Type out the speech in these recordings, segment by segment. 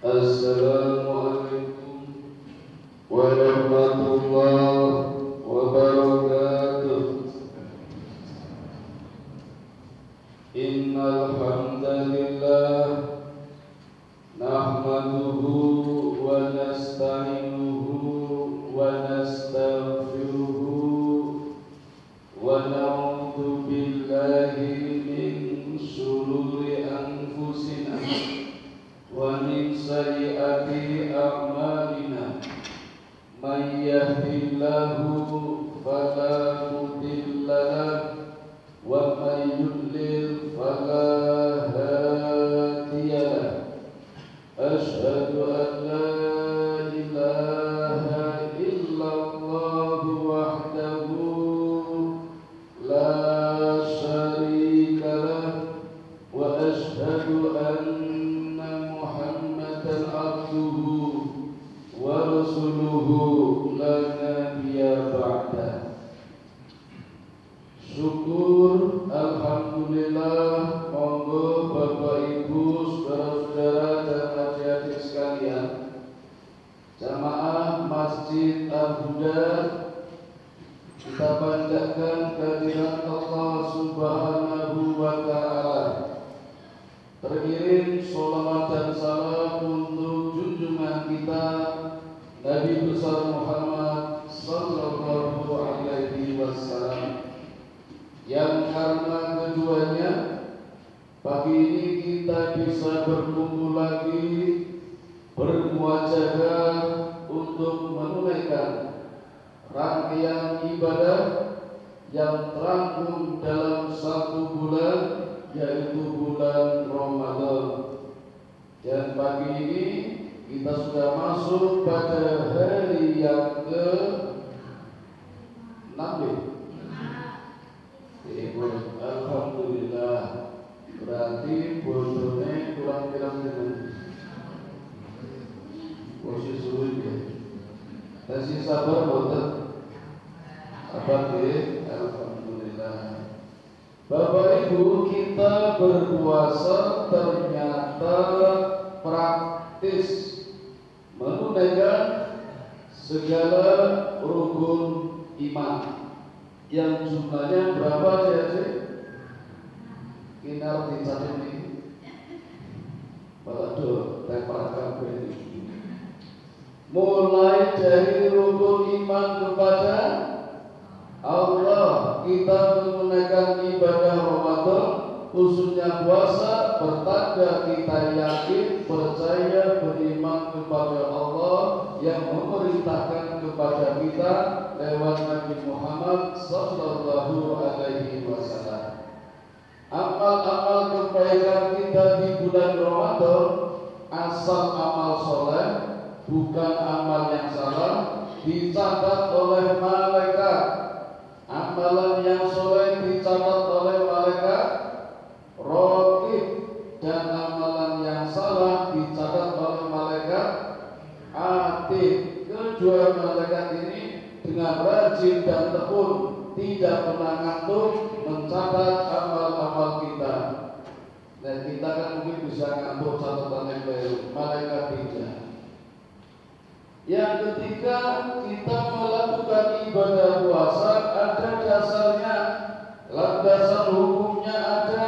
Assalamualaikum warahmatullahi wabarakatuh. Innal hamdalillah nahmaduhu wa nasta'inuhu wa nastaghfiruhu wa na'udzu billahi min shururi anfusina wa min sayyiati a'malina. May yahdihillahu fala mudilla lahu wa may yudlil fala hadiya lahu. Asyhadu an la ilaha illallah wahdahu la syarika lahu wa asyhadu anna Muhammadan abduhu wa rasuluhu la nabiyya ba'da. Syukur, alhamdulillah. Monggo Bapak Ibu, saudara-saudara dan adik-adik sekalian, jamaah Masjid Al-Huda, kita panjatkan kehadirat Allah Subhanahu wa Ta'ala. Teriring sholawat dan salam untuk junjungan kita Nabi besar Muhammad sallallahu alaihi wasallam, yang karena keduanya pagi ini kita bisa berkumpul lagi bermuajahah untuk menunaikan rangkaian ibadah yang terangkum dalam satu bulan, yaitu bulan Ramadan. Dan pagi ini kita sudah masuk pada hari yang ke-6. Alhamdulillah. Berarti bodohnya kurang dengan posisi sulit ya. Kasih sabar bodoh. Sabar ya. Alhamdulillah. Bapak Ibu, kita berpuasa ternyata praktis menunaikan segala rukun iman yang jumlahnya berapa aja sih? Kita dicatat ini. Waduh, tempat kabeh. Mulai dari rukun iman kepada Allah, kita menunaikan ibadah Ramadan, khususnya puasa, bertanda kita yakin, percaya, beriman kepada Allah yang memerintahkan kepada kita lewat Nabi Muhammad sallallahu alaihi wasallam. Amal-amal kebaikan kita di bulan Ramadan asal amal soleh, bukan amal yang salah, dicatat oleh malaikat. Amalan yang soleh dicatat oleh malaikat Raqib, dan amalan yang salah dicatat oleh malaikat Atid. Kedua malaikat ini dengan rajin dan tekun, tidak pernah ngantuk mencatat amal-amal kita. Dan kita kan mungkin bisa ngantuk catatan yang baru, malaikat tidak. Yang ketiga, kita melakukan ibadah puasa ada dasarnya, landasan hukumnya ada,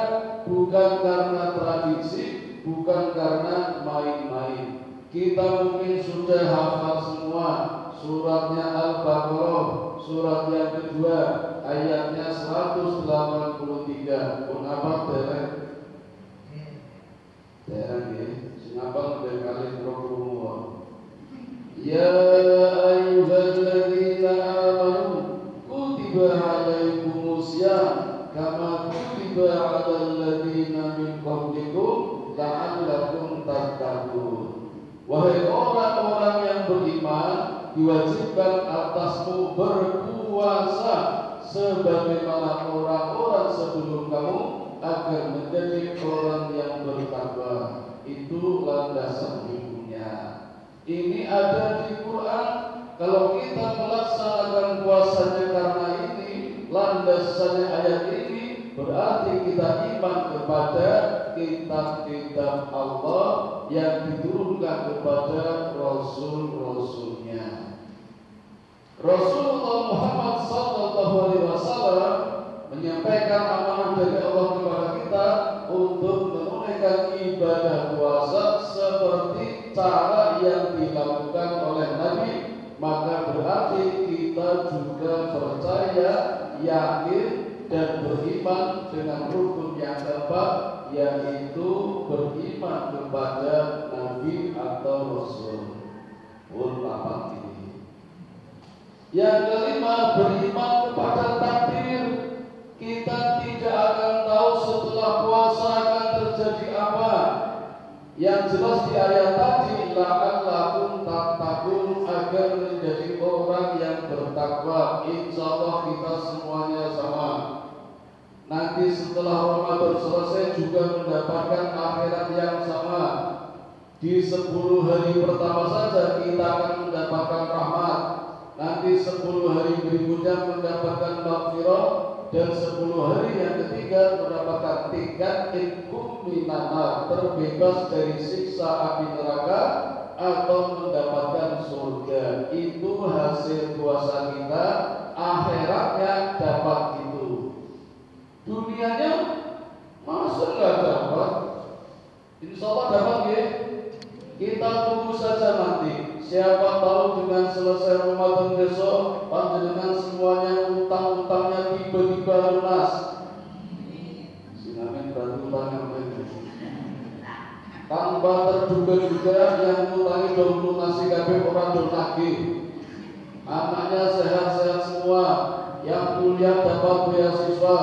bukan karena tradisi, bukan karena main-main. Kita mungkin sudah hafal semua suratnya Al-Baqarah, surat yang kedua, ayatnya 183. Pun apa dereng? Dereng ya, singapal dari kali Rasulullah. Ya ayyuhalladzina amanu kutiba alaikumusiyam kama kutiba alal ladzina min qablikum la'allakum tattaqun. Wahai orang-orang yang beriman, diwajibkan atasmu berpuasa sebagaimana orang-orang sebelum kamu agar menjadi orang yang bertakwa. Itu landasan hukumnya. Ini ada di Quran. Kalau kita melaksanakan puasanya karena ini, landasannya ayat ini, berarti kita iman kepada kitab-kitab Allah yang diturunkan juga kepada Rasul-Rasulnya. Rasulullah Muhammad SAW menyampaikan amanah dari Allah kepada kita untuk menunaikan ibadah puasa seperti cara yang dilakukan oleh Nabi. Maka berarti kita juga percaya, yakin, dan beriman dengan rukun yang keempat, yaitu beriman kepada Nabi atau Rasul. Ulama ini. Yang kelima, beriman kepada takdir. Kita tidak akan tahu setelah puasa akan terjadi apa. Yang jelas di ayat tadi, la'allakum tattaqun, agar menjadi orang yang bertakwa. Insya Allah kita semuanya sama. Nanti setelah Ramadan selesai juga mendapatkan akhirat yang sama. Di 10 hari pertama saja kita akan mendapatkan rahmat. Nanti 10 hari berikutnya mendapatkan maghfirah, dan 10 hari yang ketiga mendapatkan tingkat inkum minanar, terbebas dari siksa api neraka atau mendapatkan surga. Itu hasil puasa kita. Akhiratnya dapat itu. Dunianya masa nggak dapat? Insya Allah dapat ya. Kita tunggu saja nanti. Siapa tahu dengan selesai Ramadan besok, panjenengan semuanya utang-utangnya tiba-tiba lunas. Sinamin berarti utangnya tanpa terduga juga yang utangi dong lunasi kabeh orang dong lagi. Anaknya sehat-sehat semua. Yang kuliah dapat beasiswa.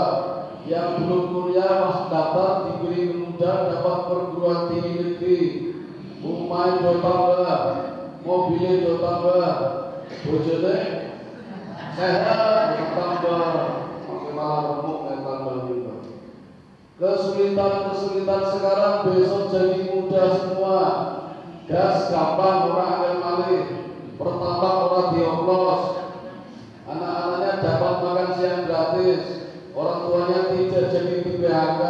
Yang belum kuliah masih dapat diberi kemudahan dapat perguruan tinggi negeri. Rumah do tambah, mobilnya do tambah, bojone sehat tambah, makin malah remuk tambah juga. Kesulitan sekarang besok jadi mudah semua. Gas gampang, orang akan malih. Pertama orang dioplos. Anak-anaknya dapat makan siang gratis. Orang tuanya tidak jadi di PHK.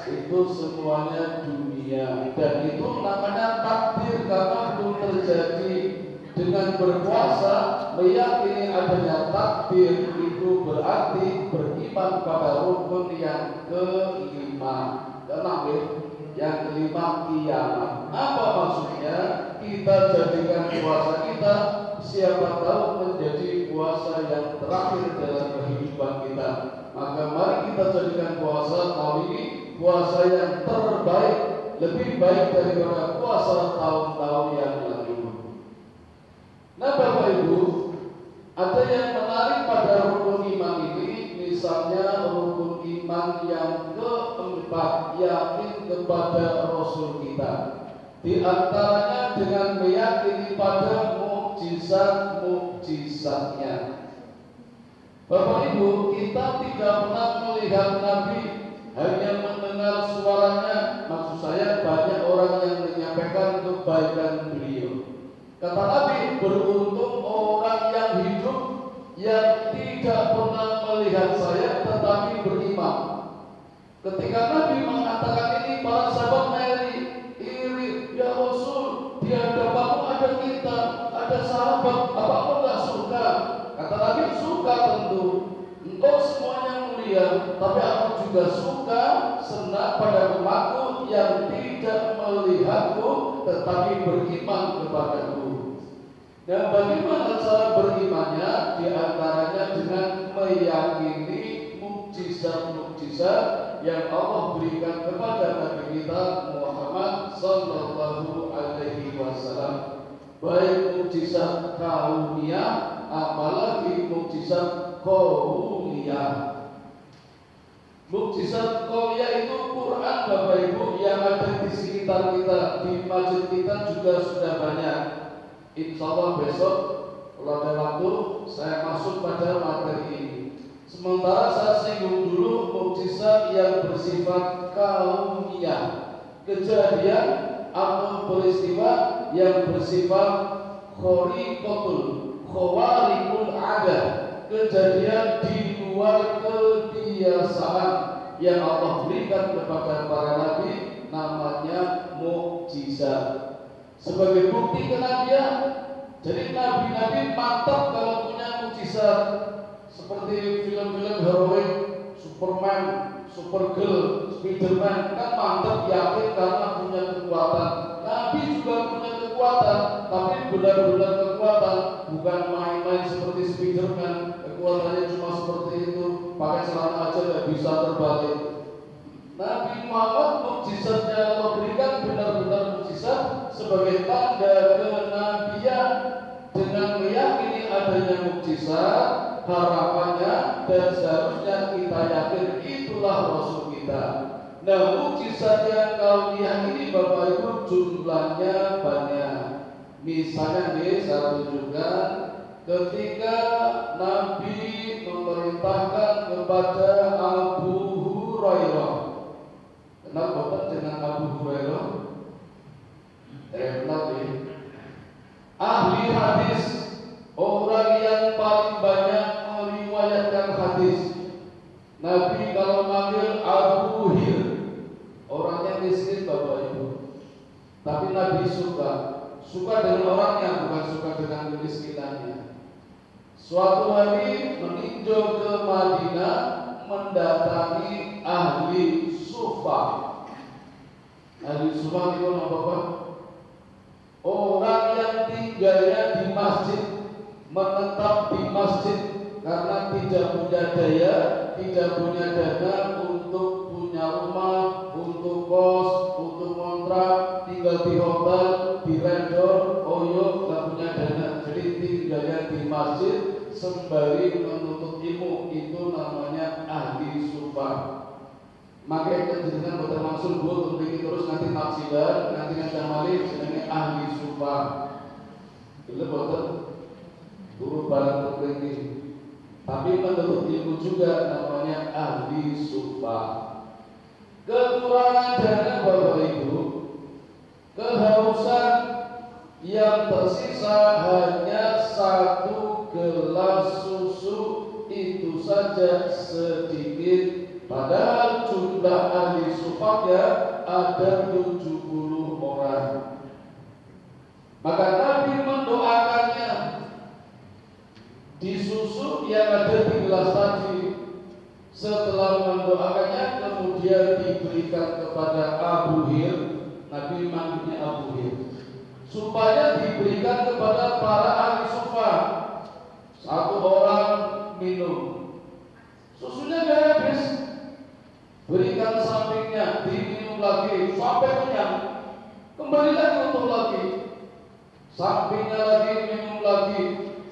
Itu semuanya dunia. Dan itu namanya takdir, karena belum terjadi. Dengan berpuasa meyakini adanya takdir, itu berarti beriman pada rukun yang kelima. Yang kelima, kiamat. Apa maksudnya? Kita jadikan puasa kita siapa tahu menjadi puasa yang terakhir dalam kehidupan kita. Maka mari kita jadikan puasa tahun ini puasa yang terbaik, lebih baik daripada puasa tahun-tahun yang lalu. Nah Bapak Ibu, ada yang menarik pada rukun iman ini. Misalnya rukun iman yang keempat, yakin kepada Rasul kita. Di antaranya dengan meyakini pada mukjizat-mukjizatnya. Bapak Ibu, kita tidak pernah melihat Nabi, hanya mendengar suaranya. Maksud saya banyak orang yang menyampaikan kebaikan beliau. Kata Nabi, beruntung orang yang hidup yang tidak pernah melihat saya tetapi beriman. Ketika Nabi mengatakan ini, para sahabat iri, ya Rasul, di hadapanmu ada kita, ada sahabat, apa kamu gak suka? Kata Nabi, suka tentu. Engkau semuanya mulia, tapi aku juga suka senang pada umatku yang tidak melihatku tetapi beriman kepadaku. Dan bagaimana cara berimannya? Di antaranya dengan meyakini mukjizat-mukjizat yang Allah berikan kepada Nabi kita Muhammad sallallahu alaihi wasallam. Baik mukjizat kauniyah, apalagi mukjizat kauniyah. Mukjizat kauniyah itu Quran Bapak Ibu yang ada di sekitar kita, di masjid kita juga sudah banyak. Insya Allah besok kalau ada waktu saya masuk pada materi ini. Sementara saya singgung dulu mukjizat yang bersifat kauniyah, kejadian atau peristiwa yang bersifat khawarikul ada, kejadian di luar kebiasaan yang Allah berikan kepada para nabi, namanya mukjizat. sebagai bukti kenabian. Jadi nabi-nabi mantap kalau punya mukjizat, seperti film-film heroik, Superman, Supergirl, Spiderman, kan mantap, yakin karena punya kekuatan. Nabi juga punya kekuatan, tapi benar-benar kekuatan, bukan main-main seperti Spiderman. Kekuatannya cuma seperti itu, pakai celana aja nggak bisa terbalik. Nabi Muhammad mukjizatnya Allah berikan benar-benar mukjizat sebagai tanda kenabian. Dengan meyakini adanya mukjizat, harapannya dan seharusnya kita yakin itulah Rasul kita. Nah, mukjizat yang kau yakini Bapak Ibu jumlahnya banyak. Misalnya nih, saya tunjukkan ketika Nabi memerintahkan kepada Abu Hurairah. Kenal Bapak dengan Abu Hurairah? Kenal ya? Ahli hadis, orang yang paling banyak meriwayatkan hadis. Nabi kalau manggil Abu Hir, orangnya miskin Bapak Ibu, tapi Nabi suka dengan orangnya, bukan suka dengan kemiskinannya. Suatu hari meninjau ke Madinah, mendatangi ahli sufah. Ahli sufah itu apa Bapak? Orang yang tinggalnya di masjid, menetap di masjid karena tidak punya daya, tidak punya dana untuk punya rumah, untuk kos, untuk kontrak, tinggal di hotel, di resort, nggak punya dana. Jadi tinggalnya di masjid sembari menuntut ilmu, itu namanya ahli sufah. Makanya jenengan boten langsung buat untuk terus nanti nafsidan, nanti ngajak malih jenenge ahli sufah. Itu boten guru barang tertinggi. Tapi menurut ilmu juga namanya ahli sufah. Kekurangan dana Bapak Ibu, kehausan yang tersisa hanya 1 gelas susu, itu saja sedikit. Padahal jumlah ahli sufahnya ada 70 orang. Maka Nabi mendoakannya di susu yang ada di gelas tadi. Setelah mendoakannya, kemudian diberikan kepada Abu Hir. Nabi manggilnya Abu Hir, supaya diberikan kepada para ahli sufah. 1 orang minum, susunya gak habis. Berikan sampingnya, diminum lagi sampai kenyang, kembali lagi untuk lagi, sampingnya lagi, minum lagi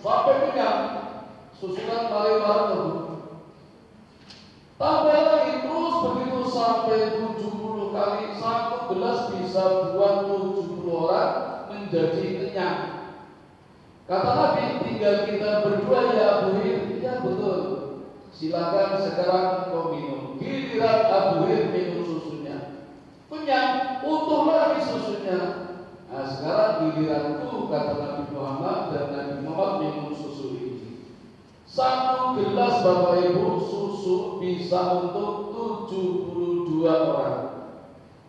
sampai kenyang. Susunan malah tambah lagi terus begitu sampai 70 kali. 1 gelas bisa buat 70 orang menjadi kenyang. Kata Nabi, tinggal kita berdua ya Abu Hir. Ya betul, silakan sekarang kau minum. Giliran Abu Hir minum susunya, kenyang, utuh lagi susunya. Nah sekarang giliranku, kata Nabi Muhammad, dan Nabi Muhammad minum susu ini. 1 gelas Bapak Ibu susu bisa untuk 72 orang.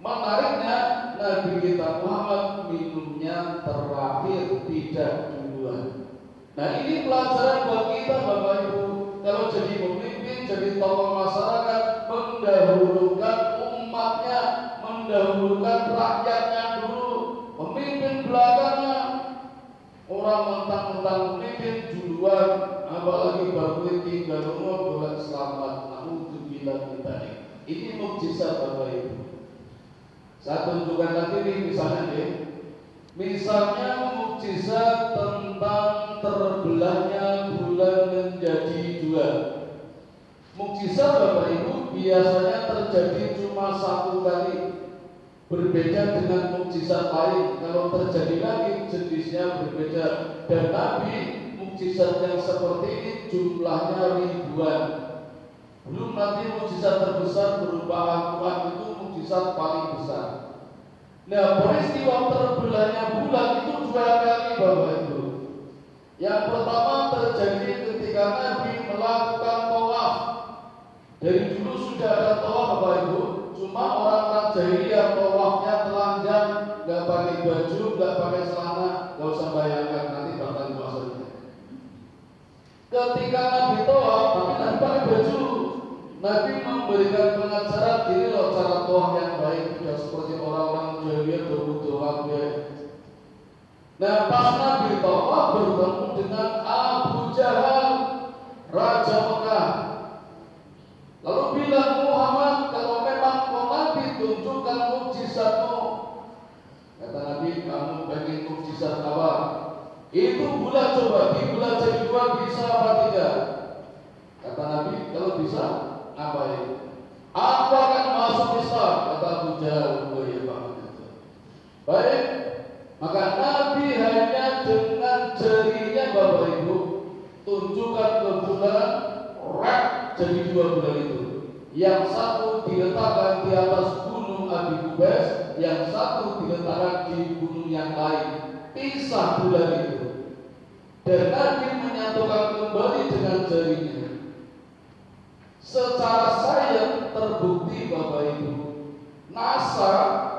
Menariknya Nabi kita Muhammad minumnya terakhir, tidak duluan. Nah ini pelajaran buat kita Bapak Ibu. Kalau jadi pemimpin, jadi tokoh masyarakat, mendahulukan umatnya, mendahulukan rakyatnya dulu, pemimpin belakangnya. Orang mentang-mentang pemimpin duluan, apalagi baru tinggal rumah bulan selamat. Naudzubillah min dzalik. Ini mukjizat Bapak Ibu. Saya tunjukkan lagi nih misalnya nih. Misalnya mukjizat tentang terbelahnya bulan menjadi 2. Mukjizat Bapak Ibu biasanya terjadi cuma 1 kali. Berbeda dengan mukjizat lain. Kalau terjadi lagi jenisnya berbeda. Dan Nabi mukjizat yang seperti ini jumlahnya ribuan. Belum nanti mukjizat terbesar berupa Al-Quran, itu mukjizat paling besar. Nah peristiwa terbelahnya bulan itu 2 kali Bapak Ibu. Yang pertama terjadi ketika Nabi melakukan tawaf. Dari dulu sudah ada tawaf Bapak Ibu. Cuma orang-orang jahiliyah tawafnya telanjang, nggak pakai baju, nggak pakai bayangkan nanti bakal puasa. Ketika Nabi tawaf, tapi Nabi pakai baju. Nabi memberikan pengajaran diri loh cara tawaf yang baik, tidak seperti orang-orang jahiliyah berdoa. Nah, pas Nabi tawaf bertemu dengan Abu Jahal, Raja Mekah. Lalu bilang, Muhammad, kalau memang kau Nabi, tunjukkan mukjizatmu. Kata Nabi, kamu pengen mukjizat apa? Itu bulan, coba di bulan jadi 2 bisa apa tidak? Kata Nabi, kalau bisa, ngapain? Aku akan masuk Islam. Kata Abu Jahal, oh iya banget. Baik, maka Nabi hanya dengan jarinya Bapak Ibu tunjukkan ke bulan, rak jadi 2 bulan itu. Yang satu diletakkan di atas gunung Abi Qubais, yang satu diletakkan di gunung yang lain. Pisah bulan itu. Dan Nabi menyatukan kembali dengan jarinya. Secara sains terbukti Bapak Ibu, NASA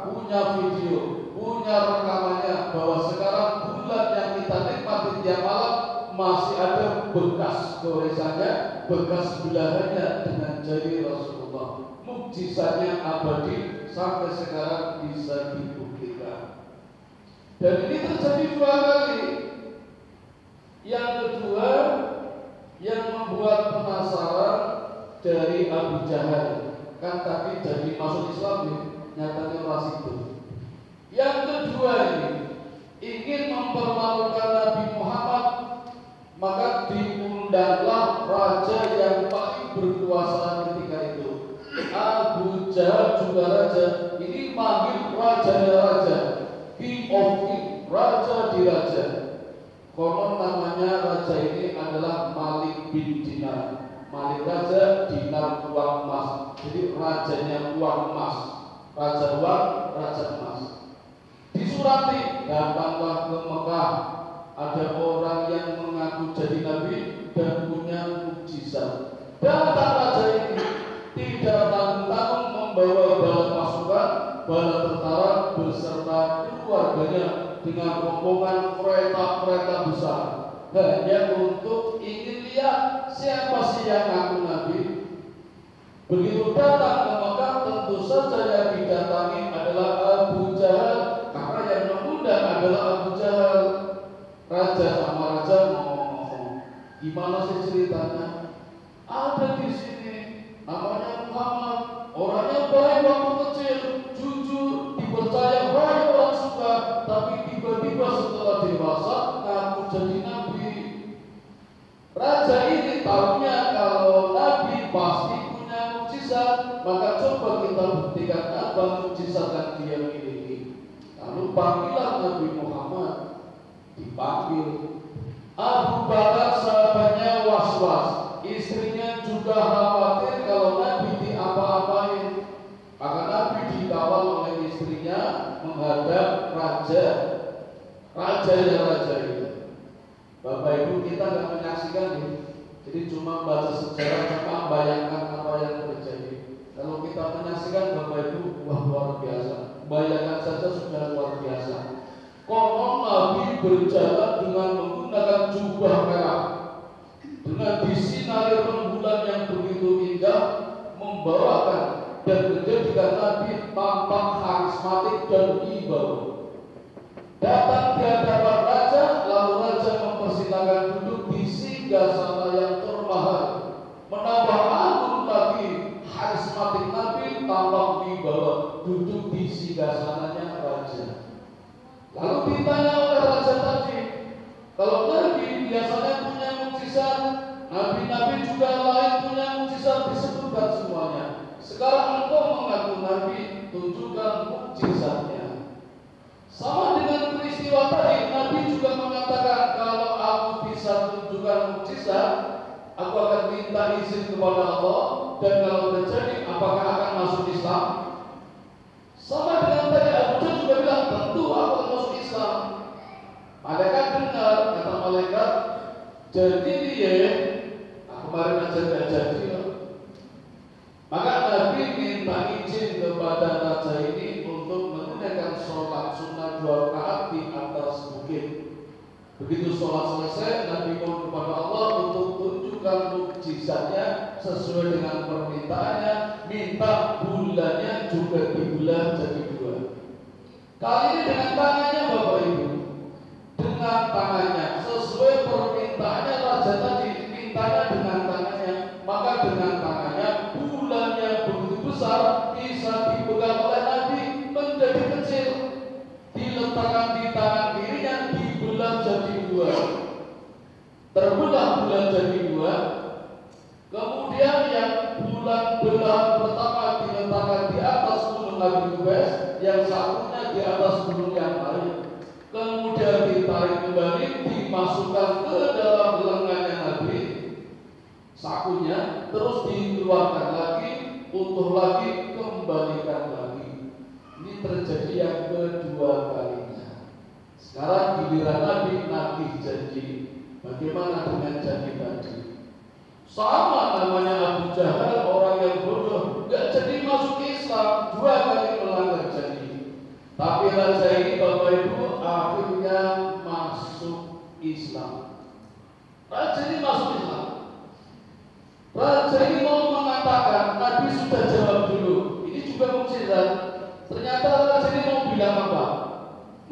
punya video, punya rekamannya bahwa sekarang bulan yang kita nikmati tiap malam masih ada bekas goresannya, bekas belahannya dengan jari Rasulullah. Mukjizatnya abadi sampai sekarang bisa dibuktikan. Dan ini terjadi 2 kali. Yang kedua, yang membuat penasaran dari Abu Jahal, kan tadi jadi masuk Islam ya, nyatanya ras itu. Yang kedua ini ingin mempermalukan Nabi Muhammad, maka diundanglah raja yang paling berkuasa ketika itu. Abu Jahal juga raja. Ini manggil raja-raja, king of king, raja di raja. Konon namanya raja ini adalah Malik bin Dinar. Malik raja, dinar uang emas. Jadi rajanya uang emas. Raja uang, raja emas. Disurati, datanglah ke Mekah. Ada orang yang mengaku jadi nabi dan punya mukjizat. Datang raja ini tidak tanggung-tanggung membawa bala pasukan, bala tentara beserta keluarganya dengan rombongan kereta-kereta besar, hanya untuk ingin lihat siapa sih yang ngaku nabi. Begitu datang ke Mekah, tentu saja yang didatangi adalah Abu Jahal, karena yang mengundang adalah Abu Jahal. Raja sama raja ngomong, gimana sih ceritanya? Ada di sini, namanya Muhammad, orangnya baik waktu kecil, jujur, dipercaya banyak orang suka, tapi tiba-tiba setelah dewasa ngaku jadi nabi. Raja ini tahunya kalau nabi pasti punya mukjizat, maka coba kita buktikan apa mukjizat yang dia miliki. Lalu panggilan Nabi Muhammad, dipanggil. Abu Bakar sahabatnya was-was, istrinya juga khawatir kalau Nabi diapa-apain. Maka Nabi dikawal oleh istrinya menghadap raja itu. Bapak Ibu, kita nggak menyaksikan ya, jadi cuma baca sejarah, cuma bayangkan apa yang terjadi. Kalau kita menyaksikan Bapak Ibu, wah luar biasa. Bayangkan saja sudah luar biasa. Konon Nabi berjalan dengan menggunakan jubah merah, dengan disinari rembulan yang begitu indah, membawakan dan menjadikan Nabi tampak karismatik dan wibawa. Datang di hadapan raja, lalu raja mempersilahkan duduk di singgasana yang termahal. Menambah agung lagi, karismatik Nabi tampak wibawa, duduk di singgasananya raja. Lalu ditanya oleh raja tadi, kalau Nabi biasanya punya mukjizat, nabi-nabi juga lain punya mukjizat, disebutkan semuanya. Sekarang engkau mengaku Nabi, tunjukkan mukjizatnya. Sama dengan peristiwa tadi, Nabi juga mengatakan kalau aku bisa tunjukkan mukjizat, aku akan minta izin kepada Allah, dan kalau terjadi, apakah akan masuk Islam? Sama dengan tadi, Abu Jahal juga bilang, tentu aku akan masuk Islam. Malaikat dengar, kata malaikat, jadi dia, kemarin aja gak jadi. Maka Nabi minta izin kepada raja ini untuk menunaikan sholat sunnah 2 rakaat di atas bukit. Begitu sholat selesai, Nabi mohon kepada Allah untuk tunjukkan mukjizatnya sesuai dengan permintaannya, minta bulannya juga dibelah jadi dua. Kali ini dengan tangannya Bapak Ibu, dengan tangannya sesuai permintaannya raja tadi, mintanya dengan tangannya, maka dengan tangannya bulannya begitu besar bisa dipegang oleh Nabi menjadi kecil, diletakkan di tangan kirinya, dibelah jadi dua, terbelah bulan jadi dua. Kemudian yang bulan belahan pertama diletakkan di atas gunung Abi Qubais, yang satunya di atas gunung yang lain. Kemudian ditarik kembali, dimasukkan ke dalam lengannya Nabi, sakunya, terus dikeluarkan lagi, utuh lagi, kembalikan lagi. Ini terjadi yang kedua kalinya. Sekarang giliran Nabi nagih janji. Bagaimana dengan janji tadi? Sama namanya Abu Jahal, orang yang bodoh, gak jadi masuk Islam, 2 kali melanggar janji. Tapi raja ini Bapak Ibu akhirnya masuk Islam. Raja ini masuk Islam. Raja ini mau mengatakan, Nabi sudah jawab dulu. Ini juga mukjizat. Ternyata raja ini mau bilang apa?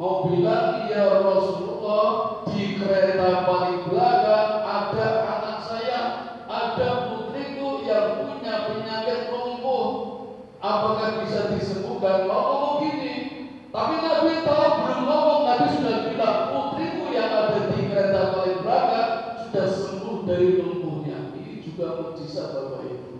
Mau bilang, ya Rasulullah, di kereta paling belakang ada anak saya, ada putriku yang punya penyakit lumpuh. Apakah bisa disembuhkan? Mau ngomong gini. Tapi Nabi tahu belum ngomong, Nabi sudah bilang, putriku yang ada di kereta paling belakang sudah sembuh dari lumpuhnya. Ini juga mukjizat Bapak Ibu.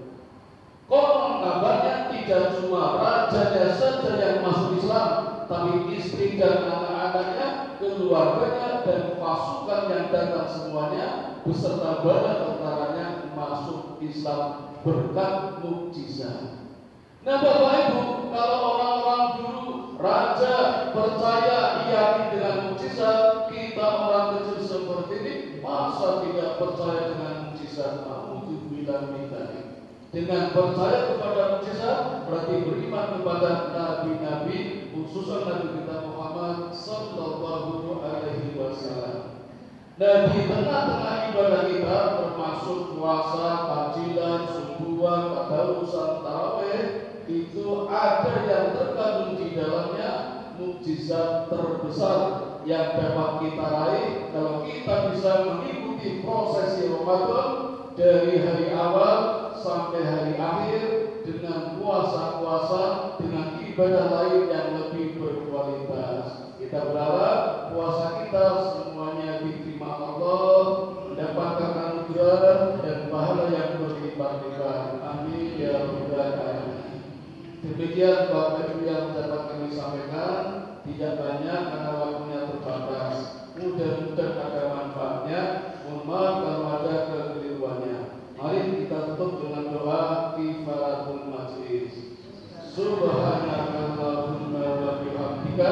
Konon kabarnya tidak cuma rajanya saja yang masuk Islam, tapi istri dan anak-anaknya, keluarganya dan pasukan yang datang semuanya beserta bala tentaranya masuk Islam berkat mukjizat. Nah Bapak Ibu, kalau orang-orang dulu raja percaya yakin dengan mukjizat, kita orang kecil seperti ini masa tidak percaya dengan mukjizat? Alhamdulillah minta. Dengan percaya kepada mukjizat berarti beriman kepada nabi-nabi, khususnya Nabi kita Muhammad sallallahu alaihi wasallam. Dan di tengah-tengah ibadah kita termasuk puasa, tahjilan, subuhan, tadarusan, tarawih, itu ada yang terkandung di dalamnya mukjizat terbesar yang dapat kita raih kalau kita bisa mengikuti prosesi Ramadan dari hari awal sampai hari akhir dengan puasa-puasa, dengan ibadah lain yang lebih berkualitas. Kita berharap puasa kita semuanya diterima Allah, mendapatkan anugerah dan pahala yang berlimpah-limpah. Amin ya rabbal alamin. Demikian Bapak Ibu yang dapat kami sampaikan, tidak banyak karena waktunya terbatas. Mudah-mudahan ada manfaatnya. Mohon maaf kalau ada kekeliruannya. Mari kita tutup dengan doa kifaratul majlis. Subhanakallahumma wa bihamdika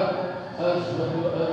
asyhadu an